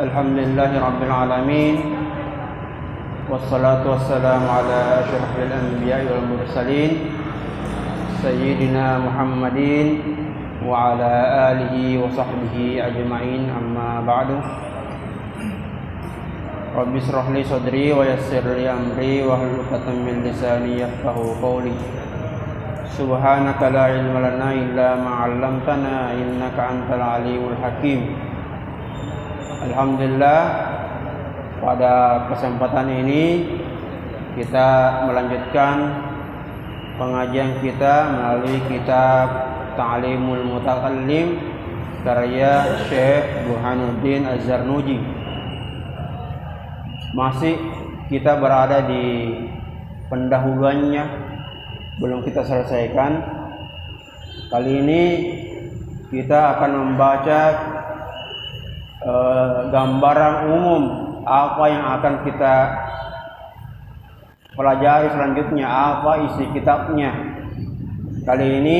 Alhamdulillahi Rabbil Alamin. Wassalatu wassalamu ala asyrafil anbiya'i wal mursalin Sayyidina Muhammadin wa ala alihi wa sahbihi ajma'in, amma ba'du. Rabbi shrah li sadri wa yassir li amri wa hlul 'uqdatam min lisani yafqahu qawli. Subhanaka la ilma lana illa ma 'allamtana innaka antal alimul hakim. Alhamdulillah, pada kesempatan ini kita melanjutkan pengajian kita melalui kitab Ta'limul Mutakallim karya Syekh Burhanuddin Az-Zarnuji. Masih kita berada di pendahuluannya, belum kita selesaikan. Kali ini kita akan membaca gambaran umum apa yang akan kita pelajari selanjutnya, apa isi kitabnya. Kali ini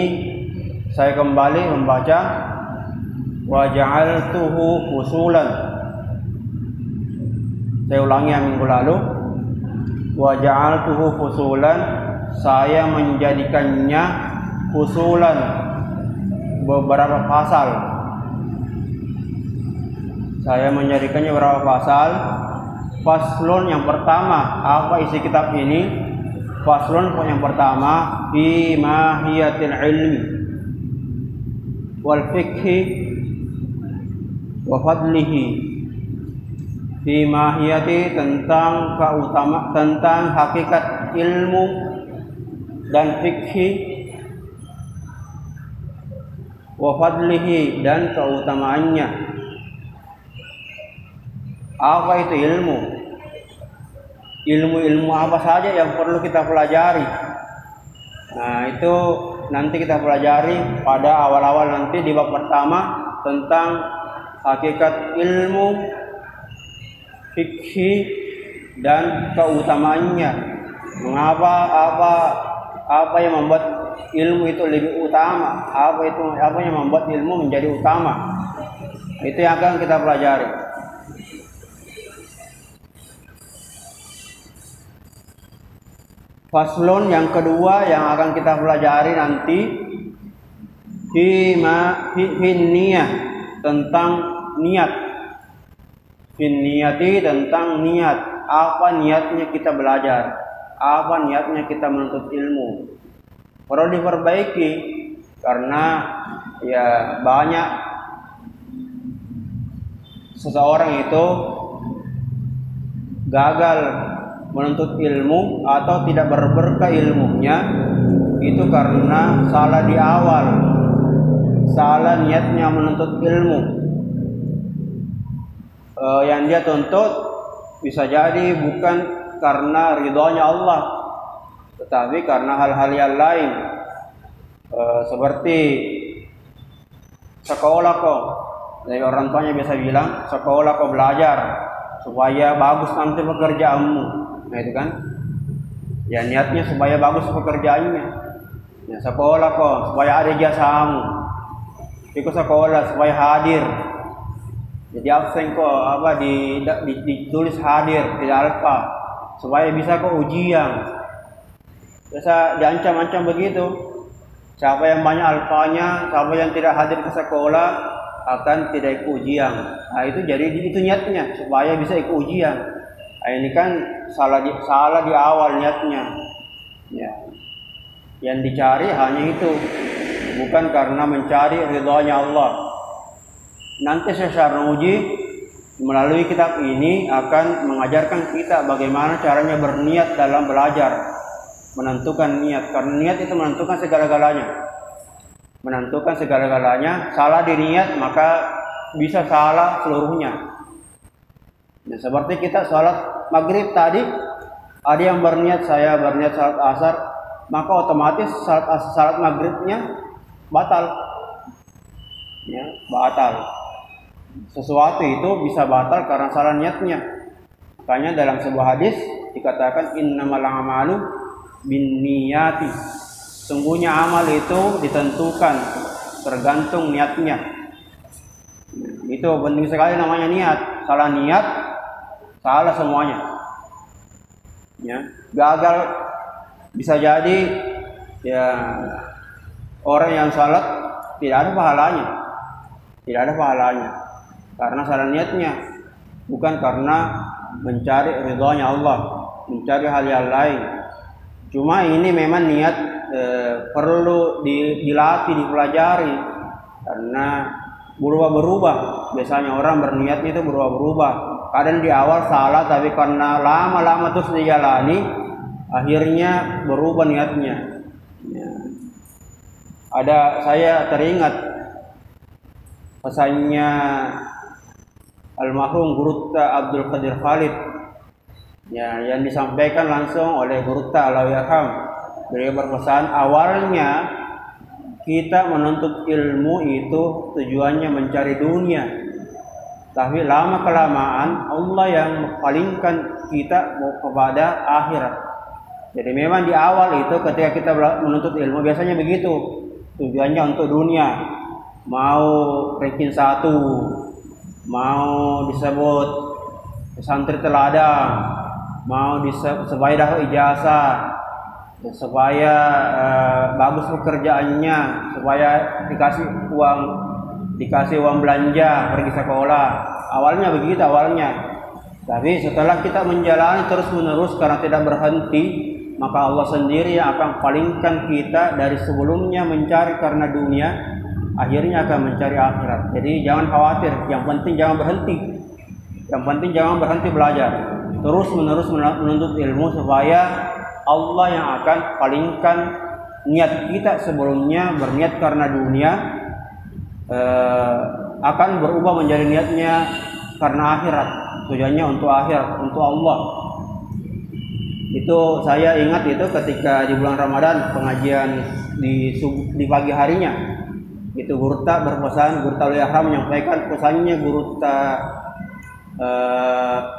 saya kembali membaca wa ja'altuhu fusulan. Saya ulangi yang minggu lalu. Wa ja'altuhu fusulan, saya menjadikannya fusulan, beberapa pasal. Saya menjadikannya beberapa pasal. Faslun yang pertama, apa isi kitab ini? Faslun yang pertama, fi mahiyatil ilmi wal fiqhi wa fadlihi. Fi mahiyati, tentang tentang hakikat ilmu dan fikhi, wa fadlihi, dan keutamaannya. Apa itu ilmu? Ilmu apa saja yang perlu kita pelajari? Nah, itu nanti kita pelajari pada awal-awal nanti di bab pertama tentang hakikat ilmu, fikhi, dan keutamaannya. Mengapa apa yang membuat ilmu itu lebih utama? Apa yang membuat ilmu menjadi utama? Itu yang akan kita pelajari. Faslun yang kedua yang akan kita pelajari nanti, fi niyah, tentang niat. Fi niyati, tentang niat. Apa niatnya kita belajar? Apa niatnya kita menuntut ilmu? Perlu diperbaiki karena ya banyak seseorang itu gagal menuntut ilmu atau tidak berberkah ilmunya itu karena salah di awal, salah niatnya menuntut ilmu. Yang dia tuntut bisa jadi bukan karena ridhonya Allah, tetapi karena hal-hal yang lain, seperti sekolah kok. Dari orang tuanya biasa bilang, sekolah kok belajar supaya bagus nanti pekerjaanmu. Nah itu kan, ya niatnya supaya bagus pekerjaannya. Ya, sekolah kok supaya ada jasamu. Ikut sekolah supaya hadir. Jadi absen kok ditulis hadir tidak alfa supaya bisa kok ujian. Biasa diancam-ancam begitu. Siapa yang banyak alfanya, siapa yang tidak hadir ke sekolah akan tidak ikut ujian. Nah itu jadi itu niatnya supaya bisa ikut ujian. Nah, ini kan salah di awal niatnya. Ya. Yang dicari hanya itu, bukan karena mencari ridhonya Allah. Nanti Syekh Zarnuji melalui kitab ini akan mengajarkan kita bagaimana caranya berniat dalam belajar, menentukan niat, karena niat itu menentukan segala-galanya. Menentukan segala-galanya. Salah di niat maka bisa salah seluruhnya. Nah, seperti kita sholat maghrib tadi, ada yang berniat saya berniat salat asar, maka otomatis salat maghribnya batal. Ya, batal. Sesuatu itu bisa batal karena salah niatnya. Makanya dalam sebuah hadis dikatakan innamal a'malu binniyati. Sungguhnya amal itu ditentukan tergantung niatnya. Itu penting sekali namanya niat. salah niat, salah semuanya. Ya, gagal bisa jadi ya orang yang salat tidak ada pahalanya. Tidak ada pahalanya karena salah niatnya, bukan karena mencari ridhonya Allah, mencari hal yang lain. Cuma ini memang niat perlu dilatih, dipelajari, karena berubah-berubah. Biasanya orang berniatnya itu berubah-berubah. Kadang di awal salah, tapi karena lama-lama terus dijalani, akhirnya berubah niatnya. Ya. Saya teringat pesannya almarhum Gurutta Abdul Qadir Khalid, ya, yang disampaikan langsung oleh Gurutta Allahyarham. Beliau berpesan, awalnya kita menuntut ilmu itu tujuannya mencari dunia, tapi lama kelamaan Allah yang mempalingkan kita kepada akhirat. Jadi memang di awal itu ketika kita menuntut ilmu biasanya begitu, tujuannya untuk dunia, mau ranking 1, mau disebut santri teladan, mau supaya dapat ijazah, supaya bagus pekerjaannya, supaya dikasih uang belanja pergi sekolah. Awalnya begitu awalnya. Tapi setelah kita menjalani terus menerus karena tidak berhenti, maka Allah sendiri yang akan palingkan kita dari sebelumnya mencari karena dunia, akhirnya akan mencari akhirat. Jadi jangan khawatir, yang penting jangan berhenti. Yang penting jangan berhenti belajar. Terus menerus menuntut ilmu supaya Allah yang akan palingkan niat kita sebelumnya berniat karena dunia, akan berubah menjadi niatnya karena akhirat. Tujuannya untuk akhirat, untuk Allah. Itu saya ingat itu ketika di bulan Ramadan pengajian di pagi harinya. Itu Gurutta berpesan, Gurutta Allahyarham menyampaikan pesannya Gurutta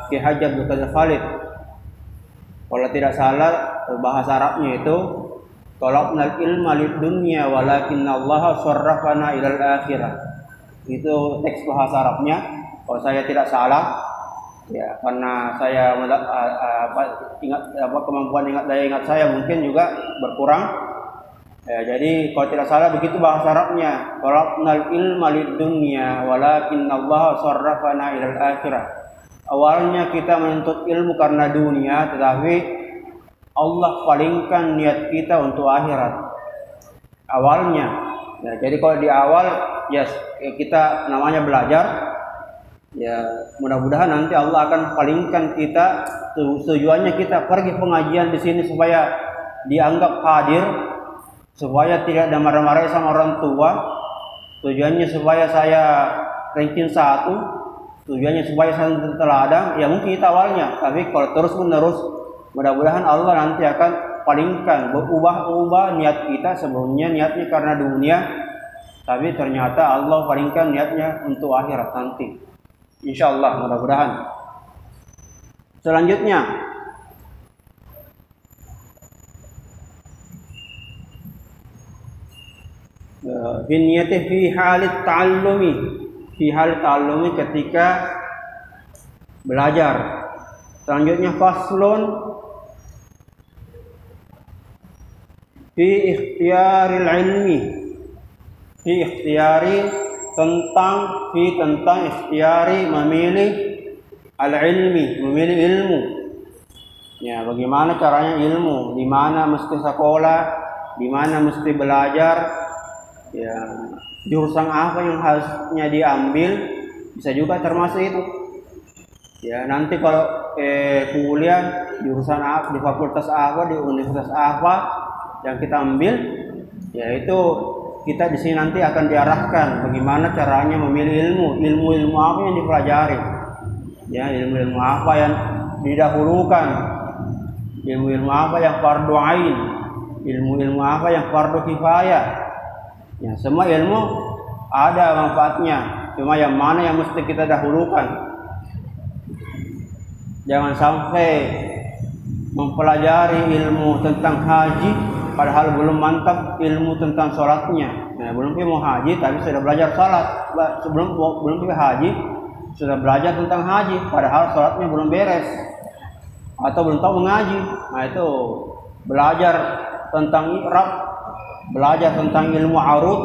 Ki Haji Abdul Qadir Khalid. Kalau tidak salah bahasa Arabnya itu talabnal ilma lid dunya walakinna Allah sarrafana ilal akhirah. Itu teks bahasa Arabnya. Kalau saya tidak salah, ya karena saya kemampuan daya ingat saya mungkin juga berkurang. Ya, jadi kalau tidak salah begitu bahasa Arabnya, talabnal ilma lid dunya walakinna Allah sarrafana ilal akhirah. Awalnya kita menuntut ilmu karena dunia, tetapi Allah palingkan niat kita untuk akhirat. Awalnya, ya, jadi kalau di awal, ya kita namanya belajar, ya mudah-mudahan nanti Allah akan palingkan kita. Tujuannya kita pergi pengajian di sini supaya dianggap hadir, supaya tidak ada marah-marah sama orang tua. Tujuannya supaya saya ranking 1. Tujuannya supaya saya teladan, ya mungkin itu awalnya. Tapi kalau terus menerus, mudah-mudahan Allah nanti akan palingkan, berubah-ubah niat kita. Sebelumnya niatnya karena dunia, tapi ternyata Allah palingkan niatnya untuk akhirat nanti. Insya Allah, mudah-mudahan. Selanjutnya, niyati fi halit ta'allumi. Fi hal ta'allumi ketika belajar. Selanjutnya faslun fi ikhtiyaril ilmi. Fi ikhtiyari tentang ikhtiyari memilih al-ilmi, memilih ilmu. Ya, bagaimana caranya ilmu, di mana mesti sekolah, di mana mesti belajar. Ya, jurusan apa yang harusnya diambil, bisa juga termasuk itu. Ya, nanti kalau kuliah jurusan apa, di fakultas apa, di universitas apa yang kita ambil, ya itu kita di sini nanti akan diarahkan bagaimana caranya memilih ilmu apa yang dipelajari. Ya, ilmu apa yang didahulukan, ilmu apa yang fardu ain, ilmu apa yang fardu kifayah. Ya, semua ilmu ada manfaatnya, cuma yang mana yang mesti kita dahulukan. Jangan sampai mempelajari ilmu tentang haji padahal belum mantap ilmu tentang sholatnya. Nah, belum mau haji tapi sudah belajar sholat. Belum pergi haji sudah belajar tentang haji, padahal sholatnya belum beres atau belum tahu mengaji. Nah itu belajar tentang i'rab, belajar tentang ilmu arud,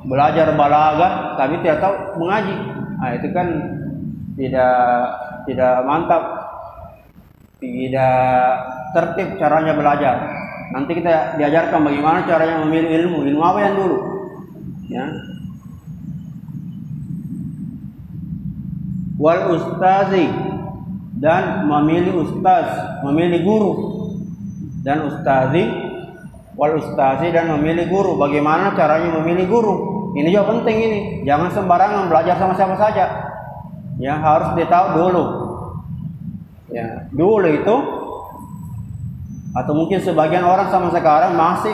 belajar balaghah, tapi tidak tahu mengaji. Nah itu kan tidak mantap, tidak tertib caranya belajar. Nanti kita diajarkan bagaimana caranya memilih ilmu apa yang dulu, ya. Wal ustazi, dan memilih ustaz, memilih guru. Dan ustazi, wal ustazi, dan memilih guru. Bagaimana caranya memilih guru? Ini juga penting ini. Jangan sembarangan belajar sama siapa saja. Ya, harus ditahu dulu. Ya, dulu itu, atau mungkin sebagian orang sama sekarang masih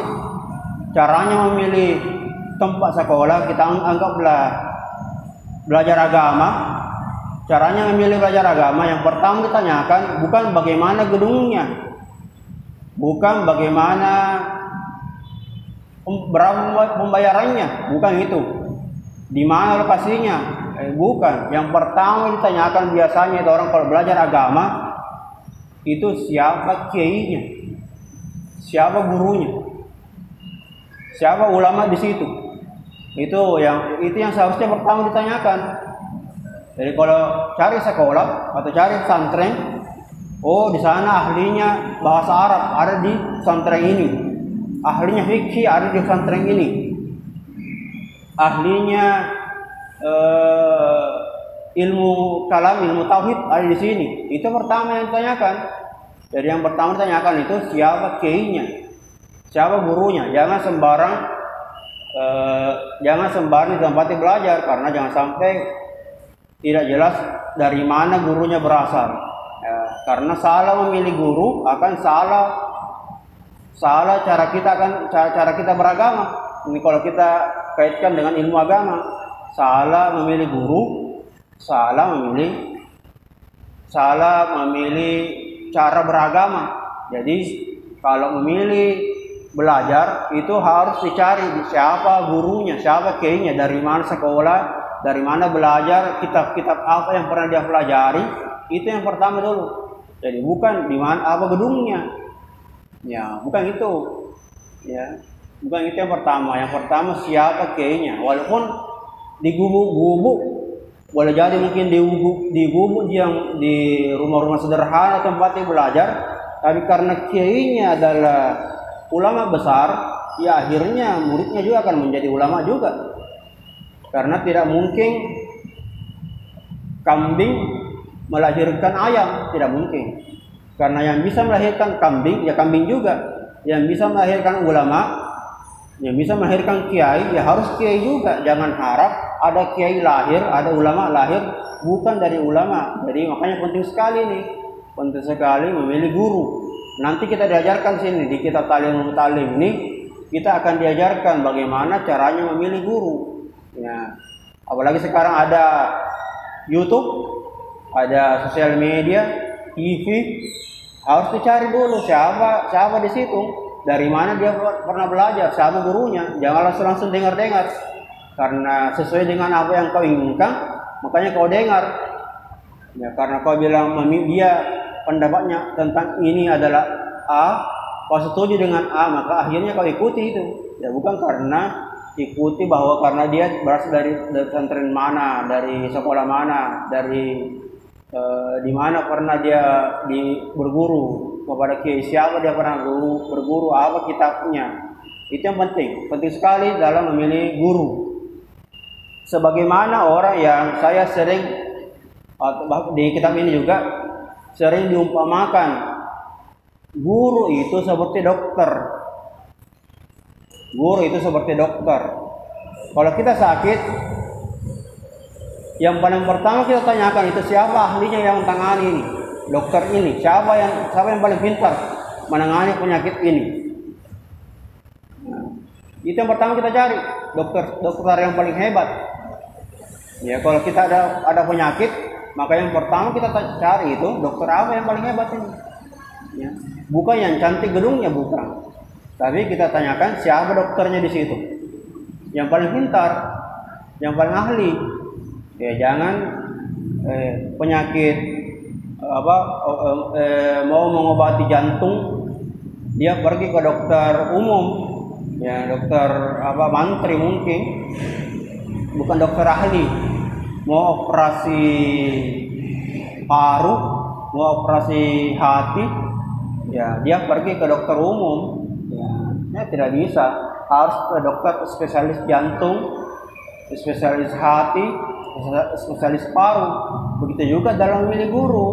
caranya memilih tempat sekolah, kita anggaplah belajar agama. Caranya memilih belajar agama, yang pertama ditanyakan bukan bagaimana gedungnya, bukan bagaimana berapa pembayarannya, bukan itu, di mana lokasinya, bukan. Yang pertama ditanyakan biasanya itu orang kalau belajar agama itu siapa kiainya, siapa gurunya, siapa ulama di situ. Itu yang seharusnya pertama ditanyakan. Jadi kalau cari sekolah atau cari pesantren, oh di sana ahlinya bahasa Arab ada di pesantren ini, ahlinya fikih ada di pesantren ini, ahlinya ilmu kalam, ilmu tauhid ada di sini. Itu pertama yang ditanyakan. Jadi yang pertama ditanyakan itu siapa kiainya, siapa gurunya. Jangan sembarang ditempati belajar, karena jangan sampai tidak jelas dari mana gurunya berasal. Karena salah memilih guru akan salah cara kita beragama. Ini kalau kita kaitkan dengan ilmu agama, salah memilih guru, salah memilih cara beragama. Jadi kalau memilih belajar itu harus dicari siapa gurunya, siapa kiainya, dari mana sekolah, dari mana belajar, kitab-kitab apa yang pernah dia pelajari. Itu yang pertama dulu. Jadi bukan di mana apa gedungnya, ya bukan itu, ya bukan itu yang pertama. Yang pertama siapa kiainya. Walaupun di gubuk-gubuk, boleh jadi mungkin di gubuk yang di rumah-rumah sederhana tempatnya belajar, tapi karena kiainya adalah ulama besar, ya akhirnya muridnya juga akan menjadi ulama juga. Karena tidak mungkin kambing melahirkan ayam, tidak mungkin. Karena yang bisa melahirkan kambing, ya kambing juga. Yang bisa melahirkan ulama, yang bisa melahirkan kiai, ya harus kiai juga. Jangan harap ada kiai lahir, ada ulama lahir, bukan dari ulama. Jadi makanya penting sekali nih, penting sekali memilih guru. Nanti kita diajarkan sini di kitab Ta'limul Muta'allim ini, kita akan diajarkan bagaimana caranya memilih guru. Ya, apalagi sekarang ada YouTube, ada sosial media, TV, harus dicari dulu siapa di situ, dari mana dia pernah belajar, siapa gurunya. Jangan langsung dengar-dengar, karena sesuai dengan apa yang kau inginkan, makanya kau dengar. Ya, karena kau bilang dia pendapatnya tentang ini adalah A, kau setuju dengan A, maka akhirnya kau ikuti itu. Ya bukan karena ikuti bahwa karena dia berasal dari pesantren mana, dari sekolah mana, dari di mana pernah dia berguru, kepada kiai siapa dia pernah berguru, apa kitabnya. Itu yang penting sekali dalam memilih guru. Sebagaimana orang yang saya sering di kitab ini juga sering diumpamakan, guru itu seperti dokter. Guru itu seperti dokter. Kalau kita sakit, yang paling pertama kita tanyakan itu siapa ahlinya yang menangani ini, dokter ini, siapa yang paling pintar menangani penyakit ini. Nah, itu yang pertama kita cari, dokter yang paling hebat. Ya kalau kita ada penyakit, maka yang pertama kita cari itu dokter apa yang paling hebat ini. Ya, bukan yang cantik gedungnya, bukan. Tapi kita tanyakan siapa dokternya di situ, yang paling pintar, yang paling ahli. Ya jangan penyakit mau mengobati jantung, dia pergi ke dokter umum, ya dokter mantri mungkin, bukan dokter ahli. Mau operasi paru, mau operasi hati, ya dia pergi ke dokter umum. Ya tidak bisa, harus ke dokter spesialis jantung, spesialis hati, spesialis paru. Begitu juga dalam milih guru,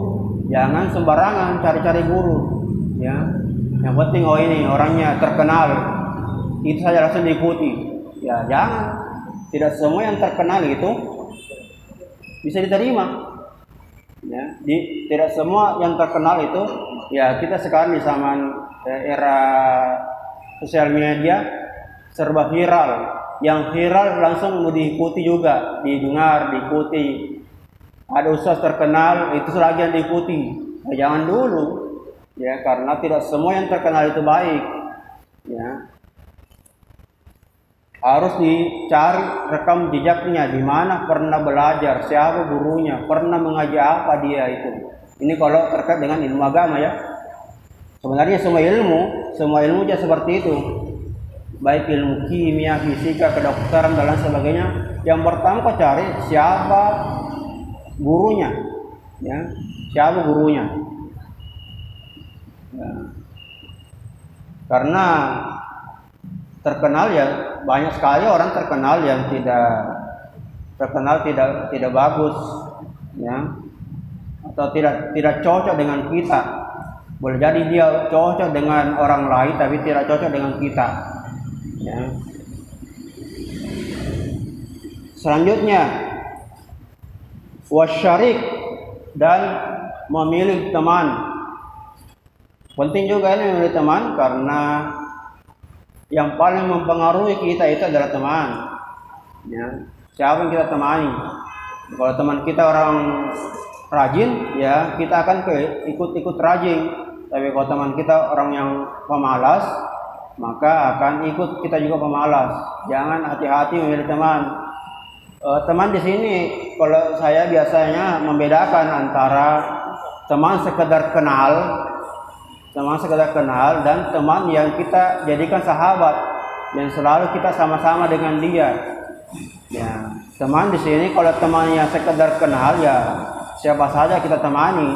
jangan sembarangan cari-cari guru, ya. Yang penting ini orangnya terkenal, itu saja langsung diikuti. Ya jangan, tidak semua yang terkenal itu bisa diterima. Ya, tidak semua yang terkenal itu, ya kita sekarang di zaman era sosial media serba viral. Yang viral langsung mau diikuti juga, didengar, diikuti. Ada ustaz terkenal, itu lagi yang diikuti. Nah, jangan dulu, ya karena tidak semua yang terkenal itu baik. Ya, harus dicari rekam jejaknya, di mana pernah belajar, siapa gurunya, pernah mengaji apa dia itu. Ini kalau terkait dengan ilmu agama ya. Sebenarnya semua ilmu aja seperti itu. Baik ilmu kimia, fisika, kedokteran dan lain sebagainya. Yang pertama kau cari siapa gurunya, ya, siapa gurunya. Ya. Karena terkenal ya banyak sekali orang terkenal yang tidak bagus, ya, atau tidak cocok dengan kita. Boleh jadi dia cocok dengan orang lain tapi tidak cocok dengan kita. Ya. Selanjutnya wasyarik, dan memilih teman. Penting juga ini memilih teman, karena yang paling mempengaruhi kita itu adalah teman. Ya. Siapa yang kita temani? Kalau teman kita orang rajin, ya kita akan ikut rajin. Tapi kalau teman kita orang yang pemalas, maka akan ikut kita juga pemalas. Jangan, hati-hati memilih teman. Teman di sini, kalau saya biasanya membedakan antara teman sekedar kenal dan teman yang kita jadikan sahabat, yang selalu kita sama-sama dengan dia. Ya, teman di sini kalau temannya sekedar kenal, ya siapa saja kita temani.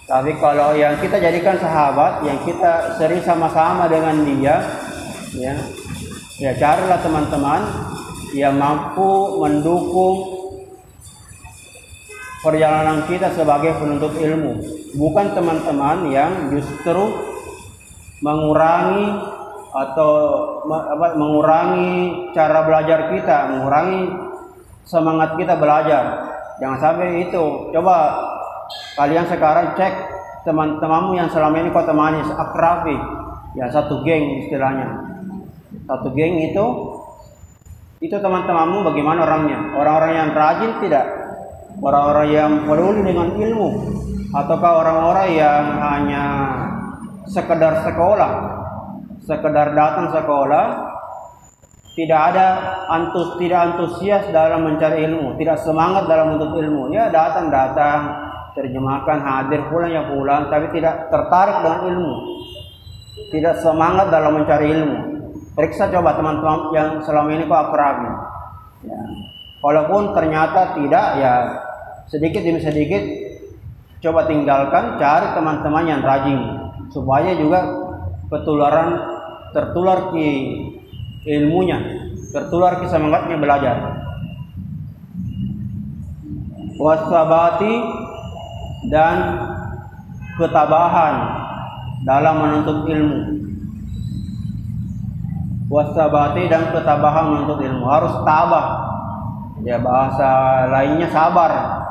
Tapi kalau yang kita jadikan sahabat, yang kita sering sama-sama dengan dia, ya carilah teman-teman yang mampu mendukung perjalanan kita sebagai penuntut ilmu, bukan teman-teman yang justru mengurangi cara belajar kita, mengurangi semangat kita belajar. Jangan sampai itu. Coba kalian sekarang cek teman-temanmu yang selama ini kau temani, akrabi, ya satu geng istilahnya. Satu geng itu teman-temanmu bagaimana orangnya? Orang-orang yang rajin tidak? Orang-orang yang peduli dengan ilmu, ataukah orang-orang yang hanya sekedar sekolah, sekedar datang sekolah, tidak antusias dalam mencari ilmu, tidak semangat dalam menuntut ilmu. Ya datang, terjemahkan, hadir, pulang ya pulang, tapi tidak tertarik dengan ilmu, tidak semangat dalam mencari ilmu. Periksa coba teman-teman yang selama ini kau akrabi. Ya. Walaupun ternyata tidak, ya sedikit demi sedikit coba tinggalkan, cari teman-teman yang rajin, supaya juga tertular ke ilmunya, tertular ke semangatnya belajar. Wasabati, dan ketabahan dalam menuntut ilmu. Wasabati dan ketabahan menuntut ilmu, harus tabah. Ya bahasa lainnya sabar.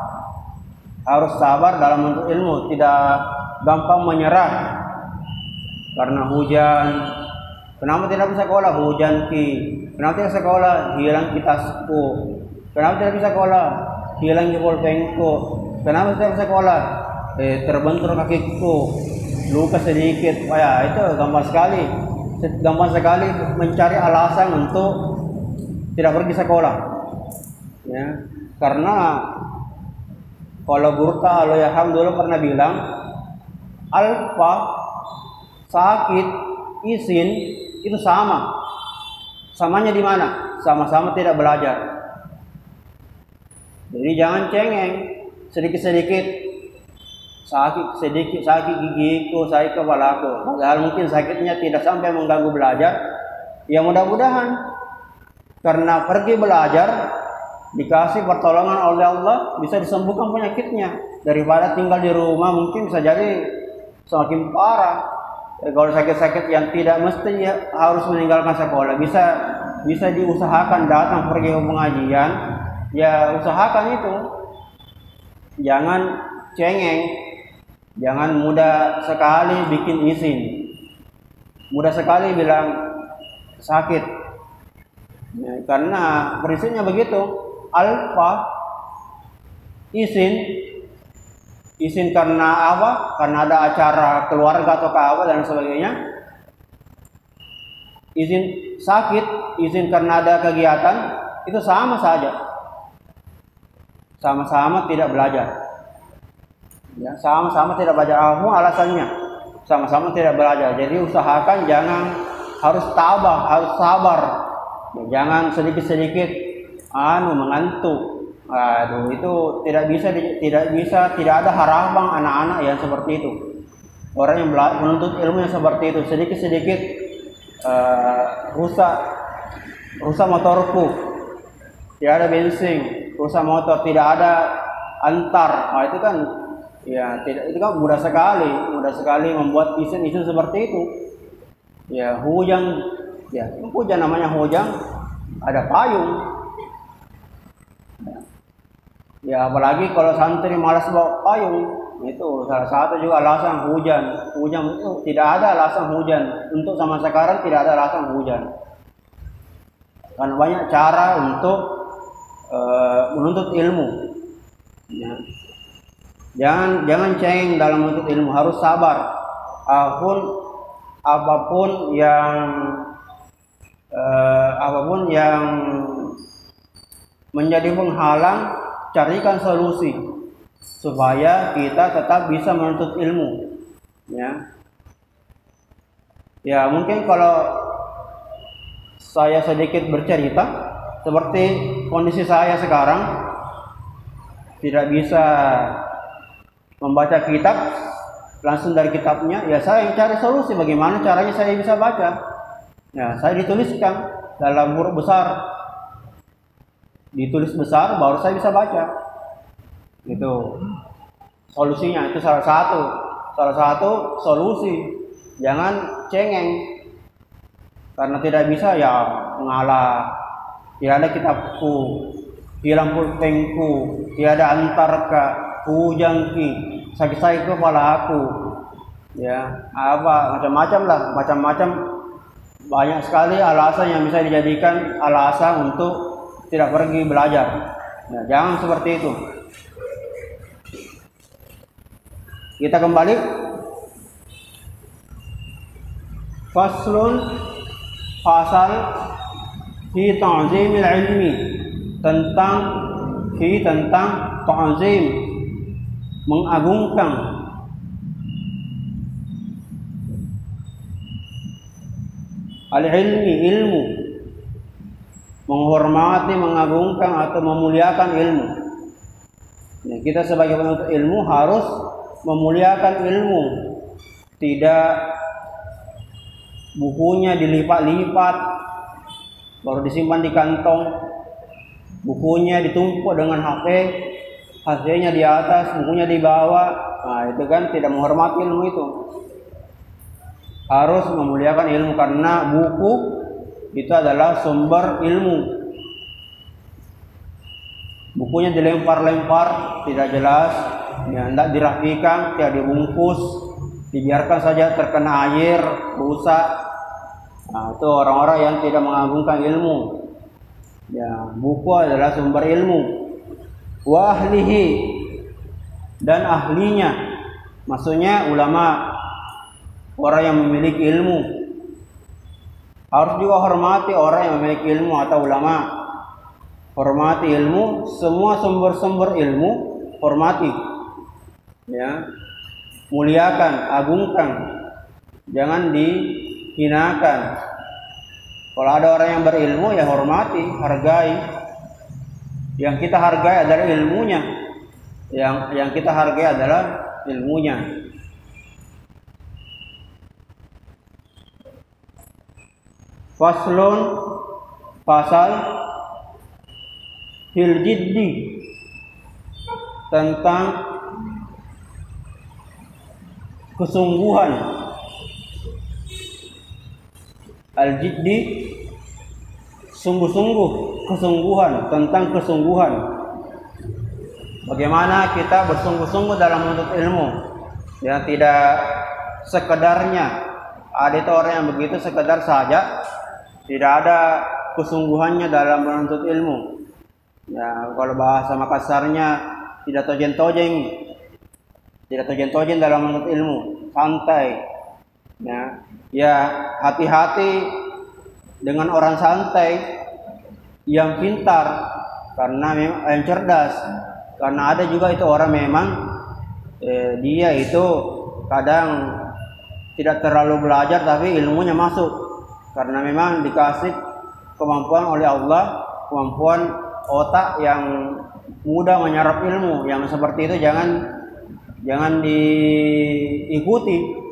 Harus sabar dalam menuntut ilmu, tidak gampang menyerah karena hujan. Kenapa tidak bisa sekolah? Hujan ki. Kenapa tidak sekolah? Hilang kitasku. Kenapa tidak bisa sekolah? Hilang pulpenku. Kenapa tidak bisa sekolah? Terbentur kakiku, luka sedikit. Ya itu gampang sekali mencari alasan untuk tidak pergi sekolah. Ya, karena Kalau Guru Ta'ala dulu pernah bilang, alfa, sakit, izin itu sama. Samanya di mana? Sama-sama tidak belajar. Jadi jangan cengeng, sedikit-sedikit sakit gigiku, sakit kepalaku. Padahal mungkin sakitnya tidak sampai mengganggu belajar. Ya mudah-mudahan karena pergi belajar dikasih pertolongan oleh Allah bisa disembuhkan penyakitnya, daripada tinggal di rumah mungkin bisa jadi semakin parah. Ya, kalau sakit-sakit yang tidak mesti ya harus meninggalkan sekolah, bisa diusahakan datang pergi ke pengajian, ya usahakan itu. Jangan cengeng, jangan mudah sekali bikin izin, mudah sekali bilang sakit. Ya, karena prinsipnya begitu, alfa izin karena apa? Karena ada acara keluarga atau apa dan sebagainya. Izin sakit, izin karena ada kegiatan, itu sama saja. Sama-sama tidak belajar. Ya, sama-sama tidak belajar. Apa alasannya? Sama-sama tidak belajar. Jadi usahakan jangan harus tabah, harus sabar. Ya, jangan sedikit-sedikit mengantuk. Aduh, itu tidak ada harapan anak-anak yang seperti itu. Orang yang menuntut ilmu yang seperti itu, sedikit-sedikit rusak motorku, tidak ada bensin, rusak motor, tidak ada antar. Itu kan ya itu kan mudah sekali membuat isu-isu seperti itu. Ya hujan namanya hujan, ada payung. Ya apalagi kalau santri malas bawa payung, itu salah satu juga alasan hujan. Hujan itu tidak ada alasan hujan. Untuk zaman sekarang tidak ada alasan hujan. Karena banyak cara untuk menuntut ilmu. Ya. Jangan cengeng dalam menuntut ilmu, harus sabar. Apapun yang menjadi penghalang, carikan solusi supaya kita tetap bisa menuntut ilmu. Ya mungkin kalau saya sedikit bercerita seperti kondisi saya sekarang, tidak bisa membaca kitab langsung dari kitabnya, ya saya yang cari solusi bagaimana caranya saya bisa baca. Ya saya dituliskan dalam huruf besar, ditulis besar baru saya bisa baca. Gitu solusinya, itu salah satu solusi. Jangan cengeng karena tidak bisa ya mengalah, tidak ada kitabku, hilang pulpenku, tiada antarka, hujanki, sakit kepala aku. Ya apa macam-macam banyak sekali alasan yang bisa dijadikan alasan untuk tidak pergi belajar. Nah, jangan seperti itu. Kita kembali. Faslun, pasal fi ta'zimil ilmi, tentang ta'zim, mengagungkan. Al-ilmi, ilmu, menghormati, mengagungkan atau memuliakan ilmu. Nah, kita sebagai penuntut ilmu harus memuliakan ilmu, tidak bukunya dilipat-lipat baru disimpan di kantong, bukunya ditumpuk dengan HP-nya di atas, bukunya di bawah. Nah, itu kan tidak menghormati ilmu itu. Harus memuliakan ilmu karena buku itu adalah sumber ilmu. Bukunya dilempar-lempar tidak jelas, ya, tidak dirapikan, tidak dibungkus, dibiarkan saja terkena air, rusak. Nah, itu orang-orang yang tidak mengagungkan ilmu. Ya, buku adalah sumber ilmu. Wa ahlihi, dan ahlinya, maksudnya ulama, orang yang memiliki ilmu. Harus juga hormati orang yang memiliki ilmu atau ulama. Hormati ilmu, semua sumber-sumber ilmu hormati, ya, muliakan, agungkan, jangan dihinakan. Kalau ada orang yang berilmu, ya hormati, hargai. Yang kita hargai adalah ilmunya. Yang kita hargai adalah ilmunya. Faslun, pasal fil jiddi, tentang kesungguhan. Al-jiddi, sungguh-sungguh, kesungguhan, tentang kesungguhan. Bagaimana kita bersungguh-sungguh dalam menuntut ilmu, ya, tidak sekedarnya. Ada itu orang yang begitu sekedar saja, tidak ada kesungguhannya dalam menuntut ilmu. Ya, kalau bahasa Makassarnya tidak tojen-tojen, tidak tojen-tojen dalam menuntut ilmu, santai. Ya, hati-hati dengan orang santai yang pintar, karena yang cerdas. Karena ada juga itu orang memang dia itu kadang tidak terlalu belajar tapi ilmunya masuk, karena memang dikasih kemampuan oleh Allah, kemampuan otak yang mudah menyerap ilmu. Yang seperti itu jangan diikuti.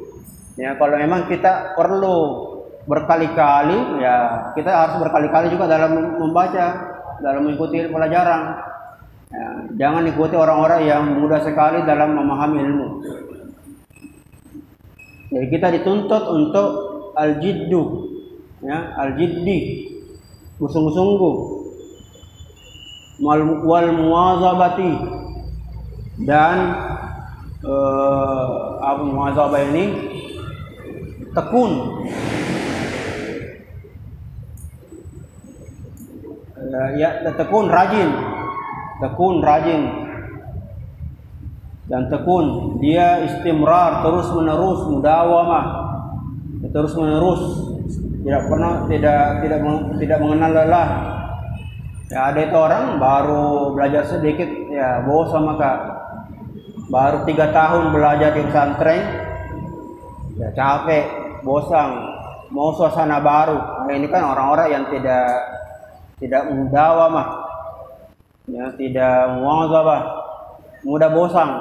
Ya, kalau memang kita perlu berkali-kali, ya kita harus berkali-kali juga dalam membaca, dalam mengikuti pelajaran. Ya, jangan ikuti orang-orang yang mudah sekali dalam memahami ilmu. Jadi kita dituntut untuk al-jiddu, ya, al-jiddi, bersungguh-sungguh, wal muwazabati, dan muwazabah ini tekun, ya, tekun, rajin, dan tekun. Dia istimrar, terus menerus, mudawamah, terus menerus, tidak mengenal lelah. Ya, ada itu orang baru belajar sedikit, ya bosan, maka baru 3 tahun belajar di pesantren, ya capek, bosan, mau suasana baru. Nah, ini kan orang-orang yang tidak mudawamah, ya, tidak muwazabah, mudah bosan.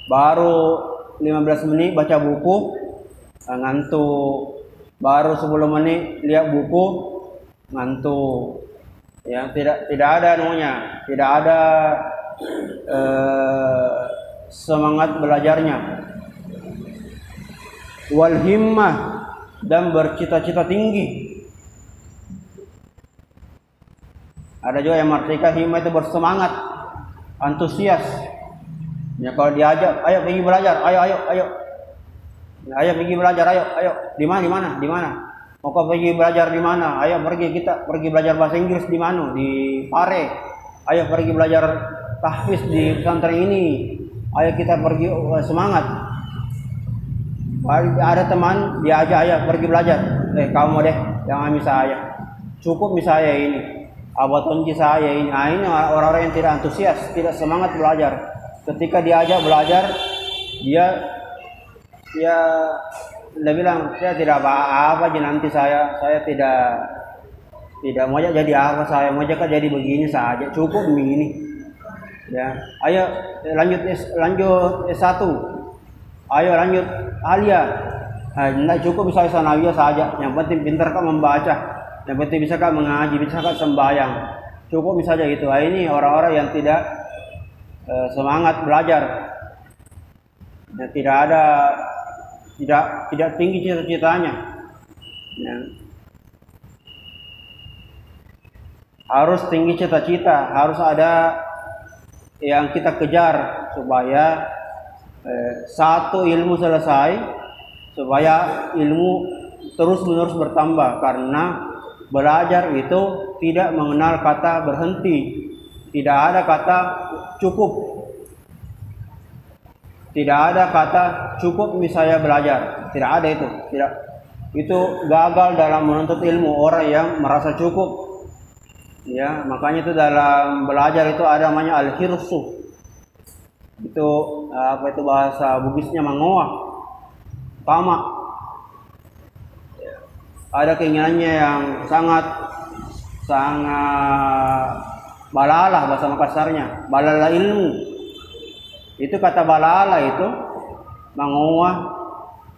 Baru 15 menit baca buku, ngantuk. Baru 10 menit lihat buku, ngantuk. Ya, tidak ada namanya, tidak ada semangat belajarnya. Wal himmah, dan bercita-cita tinggi. Ada juga yang artikan himmah itu bersemangat, antusias. Ya, kalau diajak, ayo pergi belajar, ayo pergi belajar, ayo. Di mana? Mau kau pergi belajar di mana? Ayo kita pergi belajar bahasa Inggris di mana? Di Pare. Ayo pergi belajar tahfiz di pesantren ini. Ayo kita pergi, semangat. Ada teman diajak, ayo pergi belajar. Kamu deh, jangan misalnya. Cukup misalnya ini. Abad kunci saya ini. Nah, ini orang-orang yang tidak antusias, tidak semangat belajar. Ketika diajak belajar, dia bilang, saya tidak apa-apa aja, nanti saya tidak mau jadi apa, saya mau jadi begini saja, cukup begini. Ya, ayo lanjut S1, ayo lanjut alia. Nah, cukup misalnya sanawiyah saja, yang penting pintar kan membaca, yang penting bisa kan mengaji, bisa kan sembahyang, cukup misalnya itu. Nah, ini orang-orang yang tidak semangat belajar, ya, tidak tinggi cita-citanya. Ya. Harus tinggi cita-cita, harus ada yang kita kejar supaya satu ilmu selesai, supaya ilmu terus-menerus bertambah. Karena belajar itu tidak mengenal kata berhenti, tidak ada kata cukup, tidak ada kata cukup misalnya belajar, tidak ada itu. Tidak, itu gagal dalam menuntut ilmu orang yang merasa cukup. Ya, makanya itu dalam belajar itu ada namanya al-hirsu. Itu apa itu bahasa Bugisnya mangoa, tamak. Ada keinginannya yang sangat balala, bahasa Makassarnya, balala ilmu. Itu kata balala itu mangoa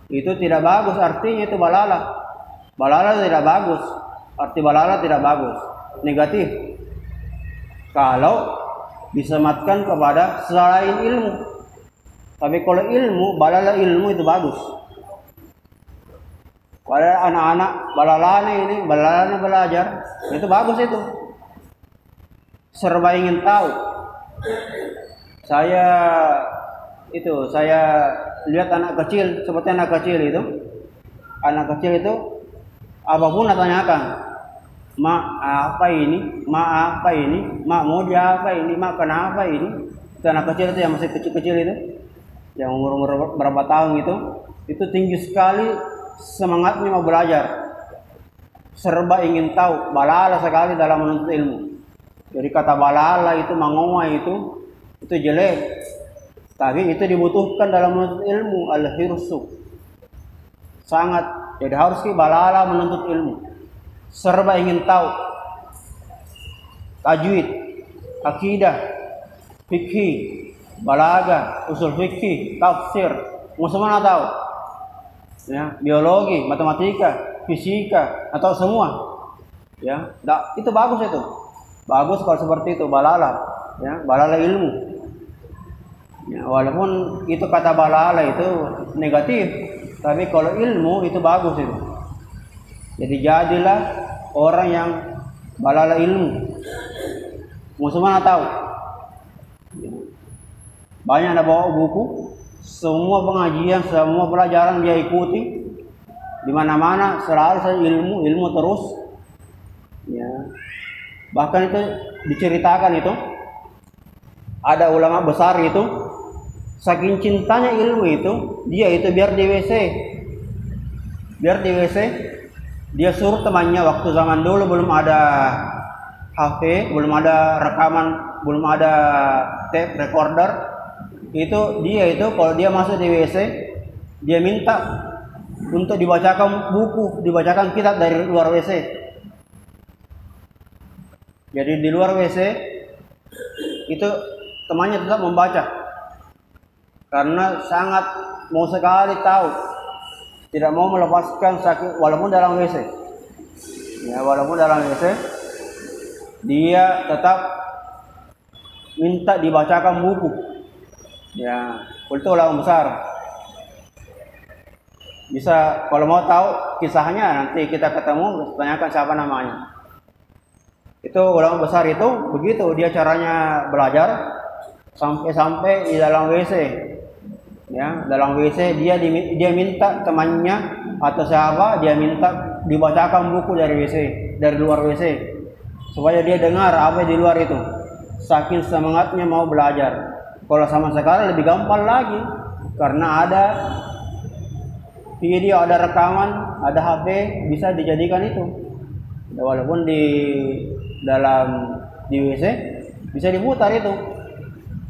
itu tidak bagus, artinya itu balala. Balala tidak bagus, arti balala tidak bagus, negatif. Kalau disematkan kepada selain ilmu. Tapi kalau ilmu, balala ilmu itu bagus. Pada anak-anak balalana belajar, itu bagus itu. Serba ingin tahu. Saya lihat anak kecil, seperti anak kecil itu. Anak kecil itu apapun ditanyakan. Mak apa ini? Mak apa ini? Mak mau dia apa ini? Mak kenapa ini? Itu anak kecil itu yang masih kecil-kecil itu, yang umur berapa tahun itu tinggi sekali semangatnya mau belajar, serba ingin tahu, balala sekali dalam menuntut ilmu. Jadi kata balala itu mangoa itu jelek, tapi itu dibutuhkan dalam menuntut ilmu, al-hirsu sangat. Jadi harus balala menuntut ilmu, serba ingin tahu, tajwid, akidah, fikih, balaga, usul fikih, tafsir, mau semua tahu. Ya, biologi, matematika, fisika, atau semua. Ya, itu bagus itu. Bagus kalau seperti itu, balala, ya, balala ilmu. Ya, walaupun itu kata balala itu negatif, tapi kalau ilmu itu bagus itu. Jadi jadilah orang yang balala ilmu. Mau semua tahu. Banyak ada bawa buku, semua pengajian, semua pelajaran dia ikuti. Di mana-mana selalu saja ilmu terus. Ya. Bahkan itu diceritakan itu ada ulama besar itu saking cintanya ilmu itu, dia itu biar di WC dia suruh temannya, waktu zaman dulu belum ada HP, belum ada rekaman, belum ada tape recorder, itu dia itu kalau dia masuk di WC dia minta untuk dibacakan buku, dibacakan kitab dari luar WC. Jadi di luar WC itu temannya tetap membaca karena sangat mau sekali tahu, tidak mau melepaskan sakit walaupun dalam WC. Ya, walaupun dalam WC dia tetap minta dibacakan buku. Ya, itu ulama besar. Bisa kalau mau tahu kisahnya nanti kita ketemu, tanyakan siapa namanya. Itu ulama besar itu begitu dia caranya belajar sampai di dalam WC. Ya, dalam WC dia minta temannya atau siapa, dia minta dibacakan buku dari WC, dari luar WC, supaya dia dengar apa di luar itu. Saking semangatnya mau belajar. Kalau sama sekarang lebih gampang lagi karena ada video, ada rekaman, ada HP, bisa dijadikan itu. Walaupun di WC bisa diputar itu,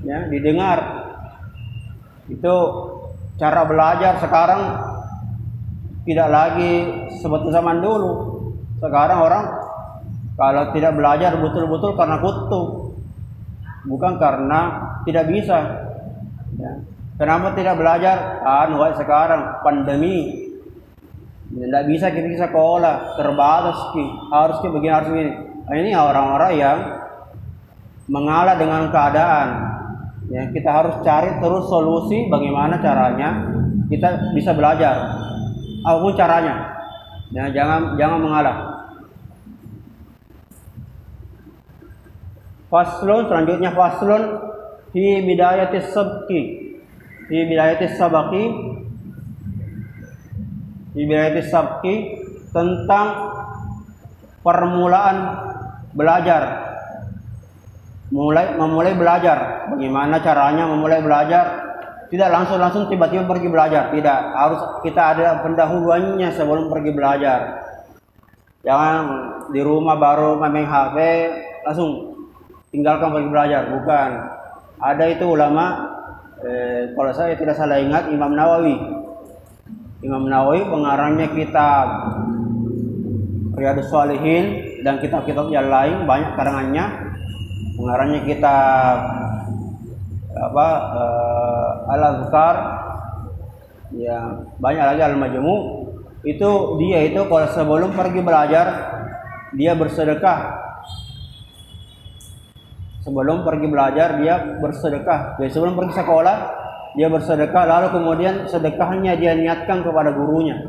ya, didengar. Itu cara belajar sekarang tidak lagi seperti zaman dulu. Sekarang orang kalau tidak belajar betul-betul karena kutu, bukan karena tidak bisa. Ya. Kenapa tidak belajar? Sekarang pandemi, tidak bisa kita sekolah, terbatas, harus begini. Ini orang-orang yang mengalah dengan keadaan. Ya, kita harus cari terus solusi bagaimana caranya kita bisa belajar, apapun caranya. Ya, jangan mengalah. Selanjutnya faslun fi bidayatis sabqi tentang permulaan belajar. Memulai belajar. Bagaimana caranya memulai belajar? Tidak langsung tiba-tiba pergi belajar. Tidak, harus kita ada pendahuluannya sebelum pergi belajar. Jangan di rumah baru main HP langsung tinggalkan pergi belajar. Bukan. Ada itu ulama Kalau saya tidak salah ingat, Imam Nawawi. Imam Nawawi pengarangnya kitab Riyadhus Shalihin dan kitab-kitab yang lain, banyak karangannya. Pengarangnya kitab Al-Azkar, ya banyak lagi Al-Majmu'. Itu dia itu kalau sebelum pergi belajar dia bersedekah. Sebelum pergi belajar dia bersedekah. Jadi sebelum pergi sekolah dia bersedekah, lalu kemudian sedekahnya dia niatkan kepada gurunya.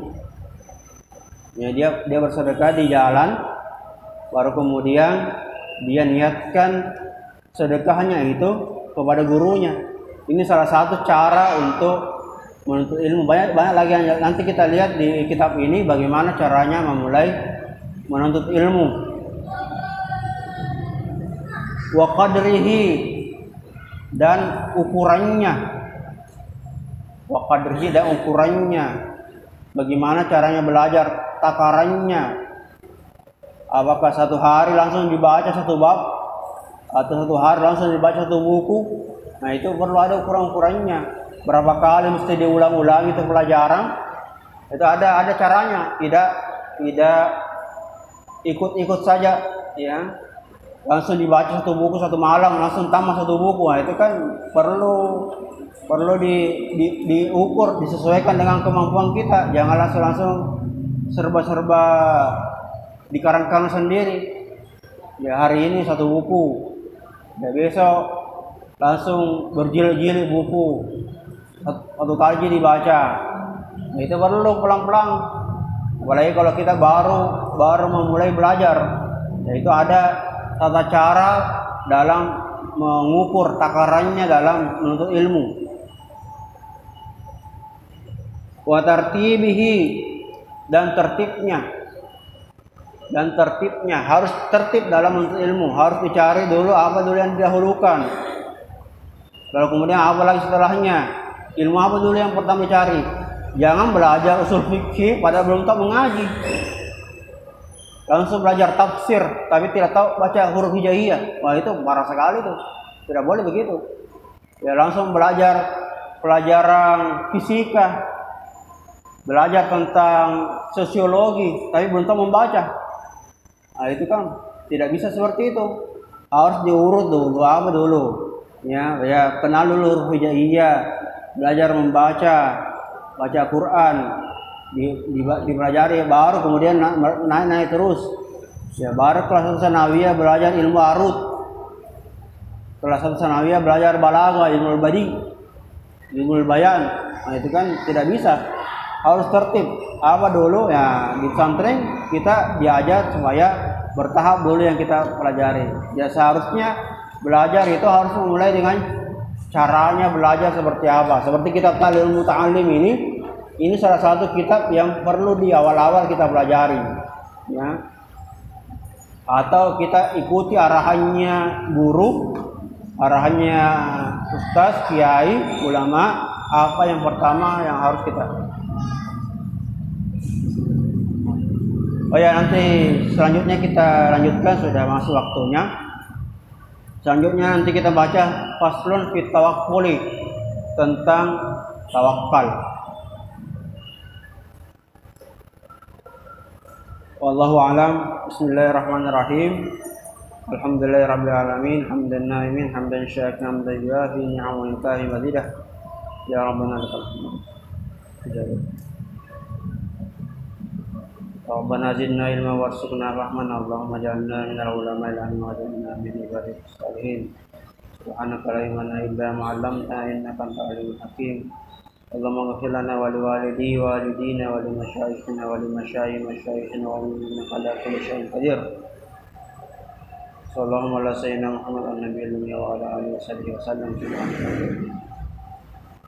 Ya, dia bersedekah di jalan, baru kemudian dia niatkan sedekahnya itu kepada gurunya. Ini salah satu cara untuk menuntut ilmu. Banyak lagi yang nanti kita lihat di kitab ini bagaimana caranya memulai menuntut ilmu. Wa qadrihi, dan ukurannya. Wa qadrihi, dan ukurannya. Bagaimana caranya belajar, takarannya. Apakah satu hari langsung dibaca satu bab, atau satu hari langsung dibaca satu buku? Nah, itu perlu ada ukuran-ukurannya. Berapa kali mesti diulang-ulangi itu pelajaran? Itu ada caranya. Tidak ikut-ikut saja, ya. Langsung dibaca satu buku satu malam, langsung tamat satu buku. Nah, itu kan perlu diukur, disesuaikan dengan kemampuan kita. Jangan langsung serba-serba dikarang-karang sendiri. Ya, hari ini satu buku, ya besok langsung berjilid-jilid buku, satu kali dibaca. Nah, itu perlu pelan-pelan. Apalagi kalau kita baru memulai belajar. Ya, itu ada tata cara dalam mengukur takarannya dalam menuntut ilmu. Wa tartibihi, dan tertibnya. Harus tertib dalam menuntut ilmu. Harus dicari dulu apa dulu yang didahulukan. Lalu kemudian apa lagi setelahnya. Ilmu apa dulu yang pertama dicari. Jangan belajar usul fikih padahal belum tahu mengaji. Langsung belajar tafsir tapi tidak tahu baca huruf hijaiyah. Wah, itu parah sekali tuh. Tidak boleh begitu. Ya, langsung belajar pelajaran fisika, belajar tentang sosiologi tapi belum tahu membaca. Nah, itu kan tidak bisa seperti itu. Harus diurut dulu apa dulu. Ya, kenal dulu huruf hijaiyah, belajar membaca, baca Quran, dipelajari, baru kemudian naik terus. Ya, baru kelas 1 sanawiyah belajar ilmu arut. Kelas 1 sanawiyah belajar balaghah, ilmu badi, ilmu bayan. Nah, itu kan tidak bisa. Harus tertib. Apa dulu ya, di pesantren kita diajar supaya bertahap dulu yang kita pelajari. Ya, seharusnya belajar itu harus memulai dengan caranya belajar seperti apa. Seperti kitab Talil Muta'allim ini salah satu kitab yang perlu di awal-awal kita pelajari, ya. Atau kita ikuti arahannya guru, arahannya ustaz, kiai, ulama, apa yang pertama yang harus kita. Oh ya, nanti selanjutnya kita lanjutkan, sudah masuk waktunya. Selanjutnya nanti kita baca faslun fit tawakkuli, tentang tawakal. Wallahu a'lam. Bismillahirrahmanirrahim. Alhamdulillahirabbil alamin, hamdan na'imin, hamdan syakiran, hamdan yuafi ni'amahu intahi mazidah. Ya rabbana lakal hamd. Rabbana zidna ilma warzuqna rahman. Allahumma ja'alna minal ulama'i al-'alamin wa ja'alna min ibadikis salihin. Subhanaka la ilma lana illa ma 'allamtana innaka antal alimul hakim. Allahumma ighfir lana wa liwalidi wa walidina wa limasyayikhina wa limasyayikhina wa innaka ala kulli syai'in qadir. Sallallahu ala sayyidina Muhammad an-nabiyil ummi wa ala alihi wa sallam.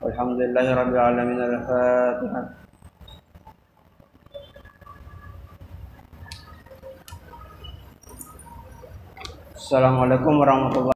Walhamdulillahirabbil alamin. Al-Fatihah. Assalamualaikum warahmatullahi wabarakatuh.